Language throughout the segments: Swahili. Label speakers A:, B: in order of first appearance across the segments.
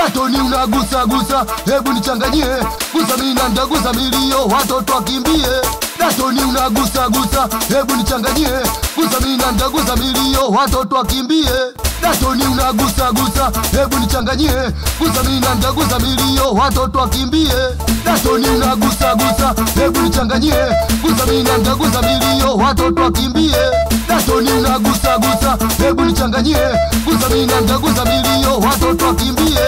A: Datoni unagusa gusa, hebu nichanganyie. Gusa mina ndagusa milio, watoto wakimbie. Datoni unagusa gusa, hebu nichanganyie. Gusa mina ndagusa milio, watoto wakimbie. Datoni unagusa gusa, hebu nichanganyie. Gusa mina ndagusa milio, watoto wakimbie. Datoni unagusa gusa, hebu nichanganyie. Gusa mina ndagusa milio, watoto wakimbie. Datoni unagusa gusa, hebu nichanganyie. Gusa mina ndagusa milio, watoto wakimbie.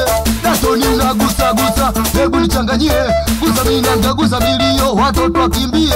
A: Datoni unagusa gusa, hebu nichanganyie. Gusa mina ndagusa milio, watoto wakimbie.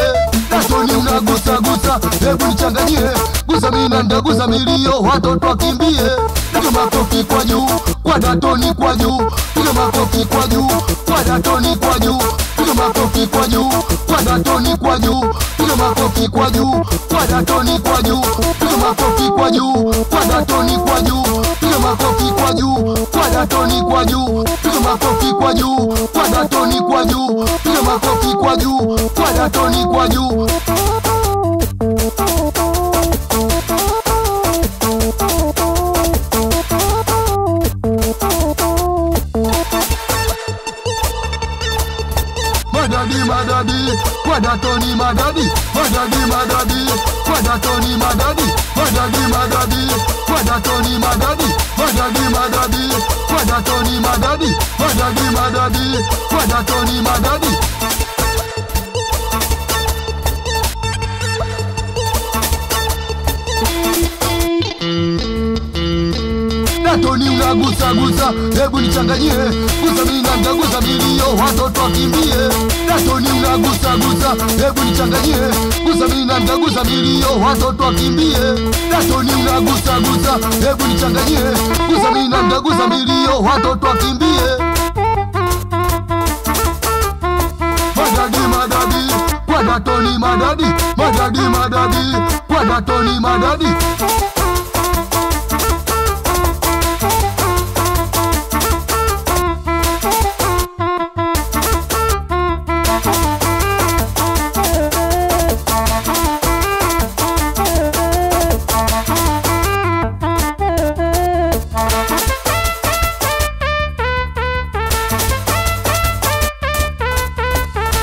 A: Datoni unagusa gusa, hebu nichanganyie. Gusa mina ndagusa milio, watoto wakimbie. Piga makofi kwa juu, kwa Datoni kwa juu. Piga makofi kwa juu, kwa Datoni kwa juu. Piga makofi kwa juu, kwa Datoni kwa juu. Piga makofi kwa juu, kwa Datoni kwa juu. Piga makofi kwa juu, kwa Datoni kwa juu. Piga makofi kwa juu, kwa Datoni kwa juu. Piga makofi kwa juu, kwa Datoni kwa juu. Piga makofi kwa juu, kwa Datoni kwa juu. Madadi madadi, kwa Datoni madadi. Madadi madadi, kwa Datoni madadi. Madadi madadi, kwa Datoni madadi. Madadi madadi, kwa Datoni madadi. Madadi madadi, kwa Datoni madadi. Datoni unagusa gusa, hebu nichanganyie. Gusa mina ndagusa milio, watoto wakimbie. Datoni unagusa gusa, hebu nichanganyie. Gusa mina ndagusa milio, watoto wakimbie. Datoni unagusa gusa, hebu nichanganyie. Gusa mina ndagusa milio, watoto wakimbie. Madadi madadi, kwa Datoni madadi. Madadi madadi, kwa Datoni madadi.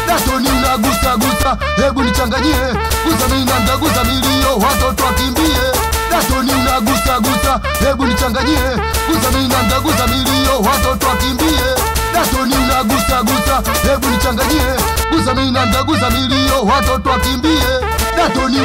A: Datoni unagusa gusa, hebu nichanganyie. Gusa mina ndagusa milio, watoto wakimbie. Datoni unagusa gusa, hebu nichanganyie. Gusa mina ndagusa milio, watoto wakimbie. Datoni unagusa gusa, hebu nichanganyie. Gusa mina ndagusa milio, watoto wakimbie. Datoni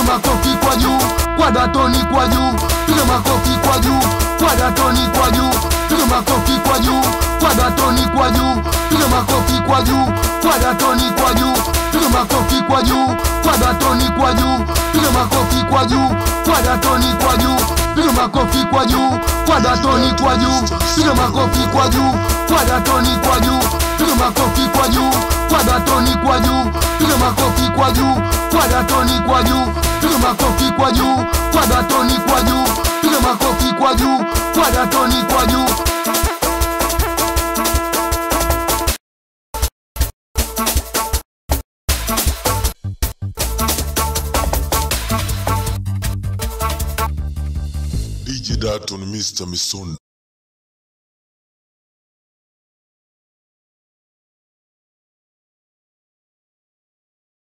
A: makofi kwa juu, kwa Datoni kwa juu. Piga makofi kwa juu, kwa Datoni kwa juu. Piga makofi kwa juu, kwa Datoni kwa juu. Piga makofi kwa juu, kwa Datoni kwa juu. Piga makofi kwa juu, kwa Datoni kwa juu. Piga makofi kwa juu, kwa Datoni kwa juu. Piga makofi kwa juu, kwa Datoni kwa juu. Piga makofi kwa juu, kwa Datoni kwa juu. Piga makofi kwa juu, kwa Datoni kwa juu. Piga makofi kwa juu, kwa Datoni kwa juu. Piga makofi kwa juu, kwa Datoni kwa juu. Piga makofi kwa juu, kwa Datoni kwa juu.
B: DJ Daton, Mr. Mison.